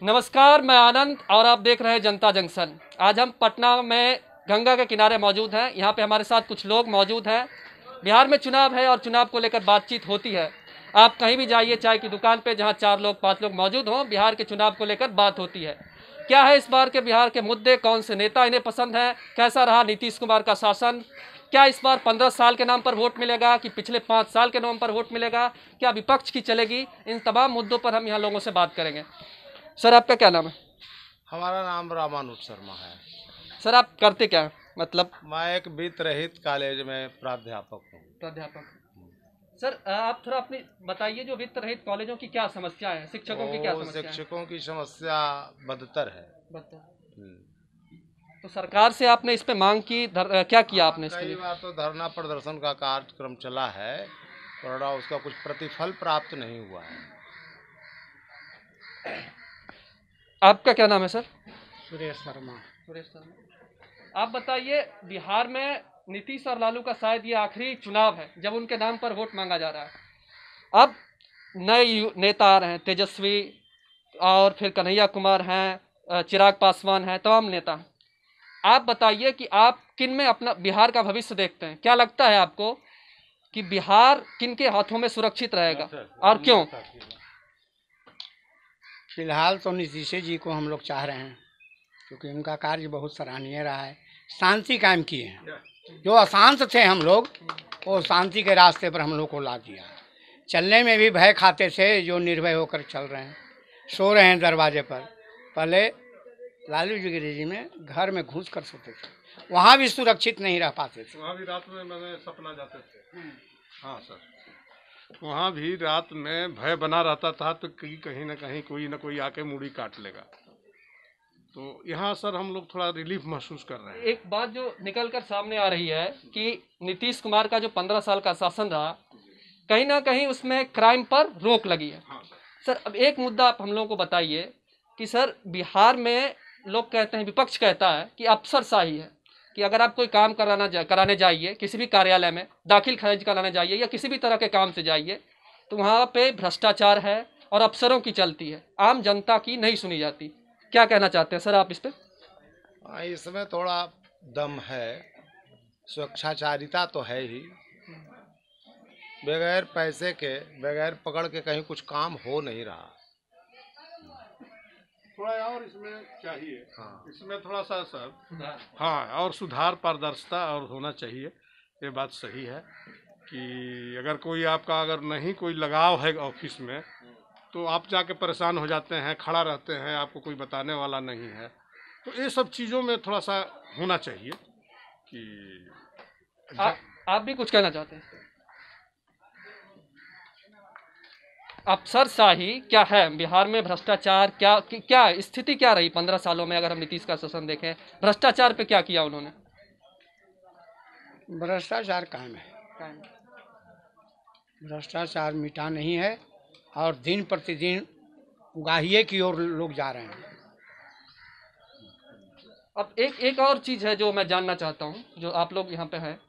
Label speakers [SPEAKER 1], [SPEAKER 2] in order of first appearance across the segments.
[SPEAKER 1] नमस्कार, मैं आनंद और आप देख रहे हैं जनता जंक्शन। आज हम पटना में गंगा के किनारे मौजूद हैं। यहाँ पे हमारे साथ कुछ लोग मौजूद हैं। बिहार में चुनाव है और चुनाव को लेकर बातचीत होती है। आप कहीं भी जाइए, चाय की दुकान पे जहाँ 4 लोग 5 लोग मौजूद हों, बिहार के चुनाव को लेकर बात होती है। क्या है इस बार के बिहार के मुद्दे, कौन से नेता इन्हें पसंद हैं, कैसा रहा नीतीश कुमार का शासन, क्या इस बार 15 साल के नाम पर वोट मिलेगा कि पिछले 5 साल के नाम पर वोट मिलेगा, क्या विपक्ष की चलेगी, इन तमाम मुद्दों पर हम यहाँ लोगों से बात करेंगे। सर, आपका क्या नाम है?
[SPEAKER 2] हमारा नाम रामानुज शर्मा है।
[SPEAKER 1] सर, आप करते क्या हैं? मतलब
[SPEAKER 2] मैं एक वित्त रहित कॉलेज में प्राध्यापक हूँ।
[SPEAKER 1] प्राध्यापक। सर, आप थोड़ा अपनी बताइए, जो वित्त रहित कॉलेजों की क्या समस्या है, शिक्षकों की क्या समस्या है?
[SPEAKER 2] शिक्षकों की समस्या बदतर है।
[SPEAKER 1] तो सरकार से आपने इस पे मांग की, क्या किया आपने इसके
[SPEAKER 2] कई
[SPEAKER 1] लिए?
[SPEAKER 2] बार तो धरना प्रदर्शन का कार्यक्रम चला है, पर उसका कुछ प्रतिफल प्राप्त नहीं हुआ है।
[SPEAKER 1] आपका क्या नाम है सर?
[SPEAKER 3] सुरेश शर्मा।
[SPEAKER 1] सुरेश शर्मा। आप बताइए, बिहार में नीतीश और लालू का शायद ये आखिरी चुनाव है जब उनके नाम पर वोट मांगा जा रहा है। अब नए नेता आ रहे हैं, तेजस्वी और फिर कन्हैया कुमार हैं, चिराग पासवान हैं, तमाम नेता हैं। आप बताइए कि आप किन में अपना बिहार का भविष्य देखते हैं? क्या लगता है आपको कि बिहार किन के हाथों में सुरक्षित रहेगा और क्यों?
[SPEAKER 3] फिलहाल तो नीतीश जी को हम लोग चाह रहे हैं, क्योंकि उनका कार्य बहुत सराहनीय रहा है। शांति कायम किए हैं। जो अशांत थे हम लोग, वो शांति के रास्ते पर हम लोग को ला दिया। चलने में भी भय खाते थे, जो निर्भय होकर चल रहे हैं, सो रहे हैं दरवाजे पर। पहले लालू जी के रेजिम में घर में घुस कर सोते थे, वहाँ भी सुरक्षित नहीं रह पाते थे।
[SPEAKER 4] वहाँ भी रात में मैंने सपना जाते थे। हाँ सर, वहाँ भी रात में भय बना रहता था, तो कहीं ना कहीं कोई ना कोई आके मुड़ी काट लेगा। तो यहाँ सर हम लोग थोड़ा रिलीफ महसूस कर रहे हैं।
[SPEAKER 1] एक बात जो निकल कर सामने आ रही है कि नीतीश कुमार का जो 15 साल का शासन रहा, कहीं ना कहीं उसमें क्राइम पर रोक लगी है।
[SPEAKER 4] हाँ
[SPEAKER 1] सर, अब एक मुद्दा आप हम लोगों को बताइए कि सर, बिहार में लोग कहते हैं, विपक्ष कहता है कि अफसरशाही है, कि अगर आप कोई काम कराने जाइए, किसी भी कार्यालय में दाखिल खारिज कराने जाइए या किसी भी तरह के काम से जाइए, तो वहाँ पे भ्रष्टाचार है और अफसरों की चलती है, आम जनता की नहीं सुनी जाती। क्या कहना चाहते हैं सर आप इस पे?
[SPEAKER 2] इसमें थोड़ा दम है, स्वेच्छाचारिता तो है ही। बगैर पैसे के, बगैर पकड़ के कहीं कुछ काम हो नहीं रहा।
[SPEAKER 4] थोड़ा और इसमें चाहिए।
[SPEAKER 2] हाँ,
[SPEAKER 4] इसमें थोड़ा सा सर, हाँ, और सुधार, पारदर्शिता और होना चाहिए। ये बात सही है कि अगर कोई आपका अगर नहीं कोई लगाव है ऑफिस में, तो आप जाके परेशान हो जाते हैं, खड़ा रहते हैं, आपको कोई बताने वाला नहीं है। तो ये सब चीज़ों में थोड़ा सा होना चाहिए कि
[SPEAKER 1] आप भी कुछ कहना चाहते हैं? अफसरशाही क्या है बिहार में? भ्रष्टाचार क्या स्थिति क्या रही 15 सालों में? अगर हम नीतीश का शासन देखें, भ्रष्टाचार पे क्या किया उन्होंने?
[SPEAKER 3] भ्रष्टाचार कायम है। भ्रष्टाचार मिटा नहीं है और दिन प्रतिदिन उगाहिए की ओर लोग जा रहे हैं।
[SPEAKER 1] अब एक और चीज़ है जो मैं जानना चाहता हूँ, जो आप लोग यहाँ पे हैं,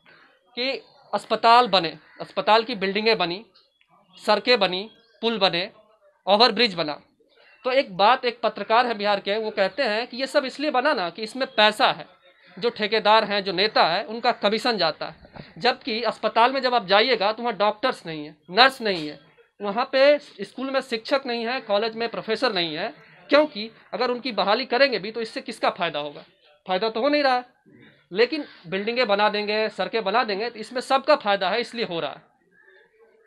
[SPEAKER 1] कि अस्पताल बने, अस्पताल की बिल्डिंगें बनी, सड़कें बनी, पुल बने, ओवरब्रिज बना। तो एक पत्रकार है बिहार के, वो कहते हैं कि ये सब इसलिए बना ना कि इसमें पैसा है, जो ठेकेदार हैं, जो नेता है, उनका कमीशन जाता है। जबकि अस्पताल में जब आप जाइएगा तो वहाँ डॉक्टर्स नहीं है, नर्स नहीं है, वहाँ पे स्कूल में शिक्षक नहीं है, कॉलेज में प्रोफेसर नहीं है। क्योंकि अगर उनकी बहाली करेंगे भी तो इससे किसका फ़ायदा होगा? फ़ायदा तो हो नहीं रहा है। लेकिन बिल्डिंगें बना देंगे, सड़कें बना देंगे, तो इसमें सबका फ़ायदा है, इसलिए हो रहा है।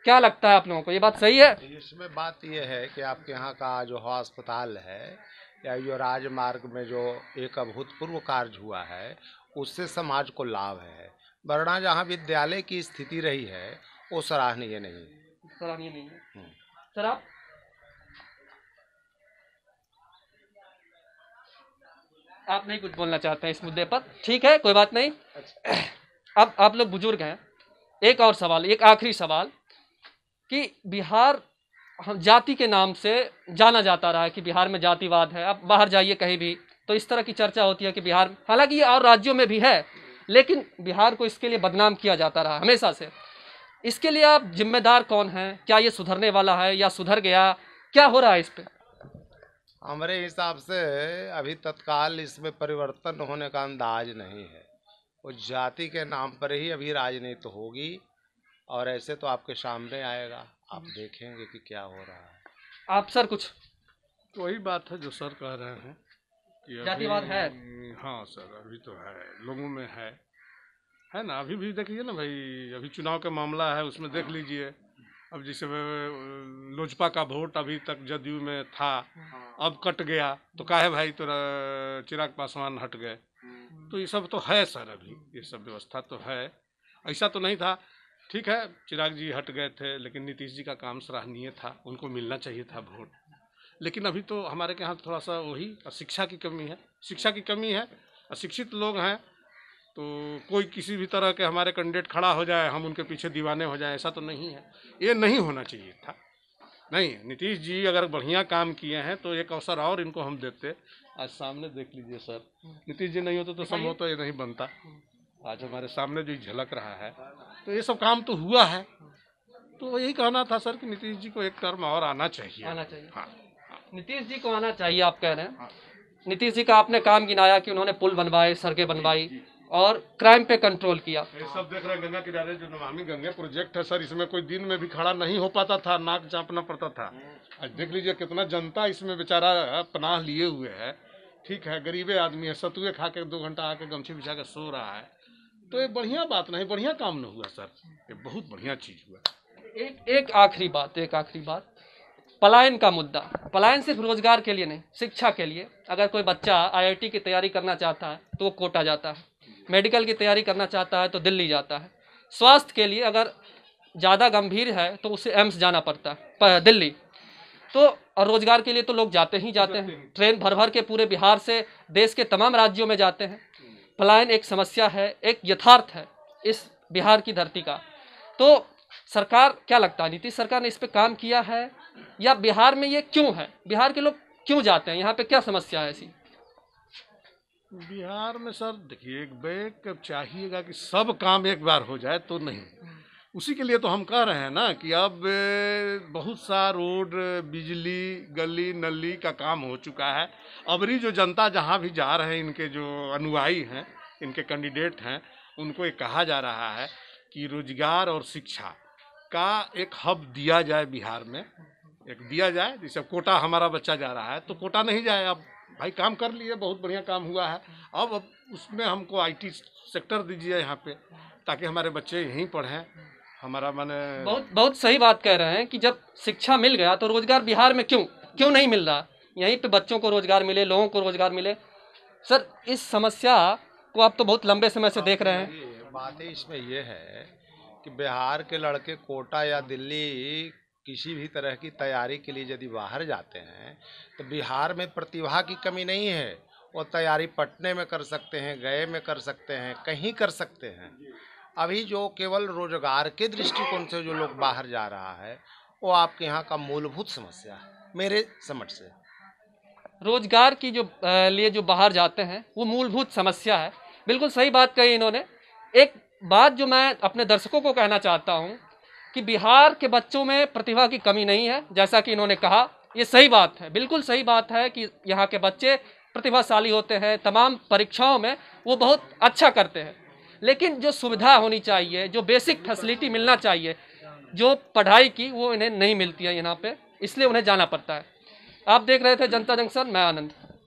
[SPEAKER 1] क्या लगता है आप लोगों को, ये बात सही है?
[SPEAKER 2] इसमें बात यह है कि आपके यहाँ का जो अस्पताल है या जो राजमार्ग में जो एक अभूतपूर्व कार्य हुआ है, उससे समाज को लाभ है। वरना जहाँ विद्यालय की स्थिति रही है, वो सराहनीय नहीं है।
[SPEAKER 1] सराहनीय नहीं है। सर, आप नहीं कुछ बोलना चाहते हैं इस मुद्दे पर? ठीक है, कोई बात नहीं। अब आप लोग बुजुर्ग हैं, एक और सवाल, एक आखिरी सवाल, कि बिहार हम जाति के नाम से जाना जाता रहा है कि बिहार में जातिवाद है। आप बाहर जाइए कहीं भी तो इस तरह की चर्चा होती है कि बिहार, हालांकि ये और राज्यों में भी है, लेकिन बिहार को इसके लिए बदनाम किया जाता रहा हमेशा से। इसके लिए आप जिम्मेदार कौन हैं? क्या ये सुधरने वाला है या सुधर गया? क्या हो रहा है इस पे?
[SPEAKER 2] हमारे हिसाब से अभी तत्काल इसमें परिवर्तन होने का अंदाज नहीं है। वो जाति के नाम पर ही अभी राजनीति होगी और ऐसे तो आपके सामने आएगा, आप देखेंगे कि क्या हो रहा है।
[SPEAKER 1] आप सर कुछ
[SPEAKER 4] तो वही बात है जो सर कह रहे हैं कि
[SPEAKER 1] जातिवाद है।
[SPEAKER 4] हाँ सर, अभी तो है, लोगों में है ना। अभी भी देख लीजिए ना भाई, अभी चुनाव का मामला है, उसमें देख लीजिए। अब जैसे लोजपा का वोट अभी तक जदयू में था, अब कट गया तो काहे भाई तो चिराग पासवान हट गए। तो ये सब तो है सर, अभी ये सब व्यवस्था तो है। ऐसा तो नहीं था, ठीक है चिराग जी हट गए थे, लेकिन नीतीश जी का काम सराहनीय था, उनको मिलना चाहिए था वोट। लेकिन अभी तो हमारे के यहाँ थोड़ा सा वही शिक्षा की कमी है, शिक्षा की कमी है। अशिक्षित लोग हैं तो कोई किसी भी तरह के हमारे कैंडिडेट खड़ा हो जाए, हम उनके पीछे दीवाने हो जाए, ऐसा तो नहीं है। ये नहीं होना चाहिए था। नहीं, नीतीश जी अगर बढ़िया काम किए हैं तो एक अवसर और इनको हम देते। आज सामने देख लीजिए सर, नीतीश जी नहीं होते तो संभव तो ये नहीं बनता। आज हमारे सामने जो झलक रहा है, तो ये सब काम तो हुआ है। तो यही कहना था सर कि नीतीश जी को एक टर्म और आना चाहिए। हाँ,
[SPEAKER 1] नीतीश जी को आना चाहिए आप कह रहे हैं। नीतीश जी का आपने काम गिनाया कि उन्होंने पुल बनवाए, सड़कें बनवाई और क्राइम पे कंट्रोल किया।
[SPEAKER 4] ये सब देख रहे हैं गंगा किनारे जो नमामि गंगे प्रोजेक्ट है सर, इसमें कोई दिन में भी खड़ा नहीं हो पाता था, नाक चापना पड़ता था। आज देख लीजिए कितना जनता इसमें बेचारा पनाह लिए हुए है। ठीक है, गरीबे आदमी है, सतुए खा के 2 घंटा आके गमछी बिछा के सो रहा है। तो ये बढ़िया बात नहीं, बढ़िया काम न हुआ सर, ये बहुत बढ़िया चीज हुआ।
[SPEAKER 1] एक आखिरी बात, पलायन का मुद्दा। पलायन सिर्फ रोजगार के लिए नहीं, शिक्षा के लिए। अगर कोई बच्चा IIT की तैयारी करना चाहता है तो वो कोटा जाता है, मेडिकल की तैयारी करना चाहता है तो दिल्ली जाता है, स्वास्थ्य के लिए अगर ज़्यादा गंभीर है तो उसे एम्स जाना पड़ता है दिल्ली। तो और रोजगार के लिए तो लोग जाते ही जाते हैं, ट्रेन भर भर के पूरे बिहार से देश के तमाम राज्यों में जाते हैं। पलायन एक समस्या है, एक यथार्थ है इस बिहार की धरती का। तो सरकार, क्या लगता है नीतीश सरकार ने इस पे काम किया है या बिहार में ये क्यों है? बिहार के लोग क्यों जाते हैं? यहाँ पे क्या समस्या है ऐसी?
[SPEAKER 4] बिहार में सर देखिए, एक बैग चाहिएगा कि सब काम एक बार हो जाए तो नहीं। उसी के लिए तो हम कह रहे हैं ना कि अब बहुत सा रोड, बिजली, गली नली का काम हो चुका है। अबरी जो जनता जहाँ भी जा रहे हैं, इनके जो अनुयायी हैं, इनके कैंडिडेट हैं, उनको ये कहा जा रहा है कि रोजगार और शिक्षा का एक हब दिया जाए बिहार में, एक दिया जाए। जैसे कोटा हमारा बच्चा जा रहा है तो कोटा नहीं जाए, अब भाई काम कर लिए, बहुत बढ़िया काम हुआ है, अब उसमें हमको IT सेक्टर दीजिए यहाँ पे, ताकि हमारे बच्चे यहीं पढ़ें। हमारा माने
[SPEAKER 1] बहुत सही बात कह रहे हैं कि जब शिक्षा मिल गया तो रोजगार बिहार में क्यों नहीं मिल रहा? यहीं पे बच्चों को रोजगार मिले, लोगों को रोजगार मिले। सर, इस समस्या को आप तो बहुत लंबे समय से देख रहे हैं।
[SPEAKER 2] बात इसमें यह है कि बिहार के लड़के कोटा या दिल्ली किसी भी तरह की तैयारी के लिए यदि बाहर जाते हैं तो बिहार में प्रतिभा की कमी नहीं है। वो तैयारी पटने में कर सकते हैं, गए में कर सकते हैं, कहीं कर सकते हैं। अभी जो केवल रोजगार के दृष्टिकोण से जो लोग बाहर जा रहा है, वो आपके यहाँ का मूलभूत समस्या है मेरे समझ से।
[SPEAKER 1] रोजगार की लिए जो बाहर जाते हैं वो मूलभूत समस्या है। बिल्कुल सही बात कही इन्होंने। एक बात जो मैं अपने दर्शकों को कहना चाहता हूँ कि बिहार के बच्चों में प्रतिभा की कमी नहीं है, जैसा कि इन्होंने कहा, ये सही बात है, बिल्कुल सही बात है कि यहाँ के बच्चे प्रतिभाशाली होते हैं, तमाम परीक्षाओं में वो बहुत अच्छा करते हैं। लेकिन जो सुविधा होनी चाहिए, जो बेसिक फैसिलिटी मिलना चाहिए, जो पढ़ाई की, वो इन्हें नहीं मिलती है यहाँ पे, इसलिए उन्हें जाना पड़ता है। आप देख रहे थे जनता जंक्शन, मैं आनंद।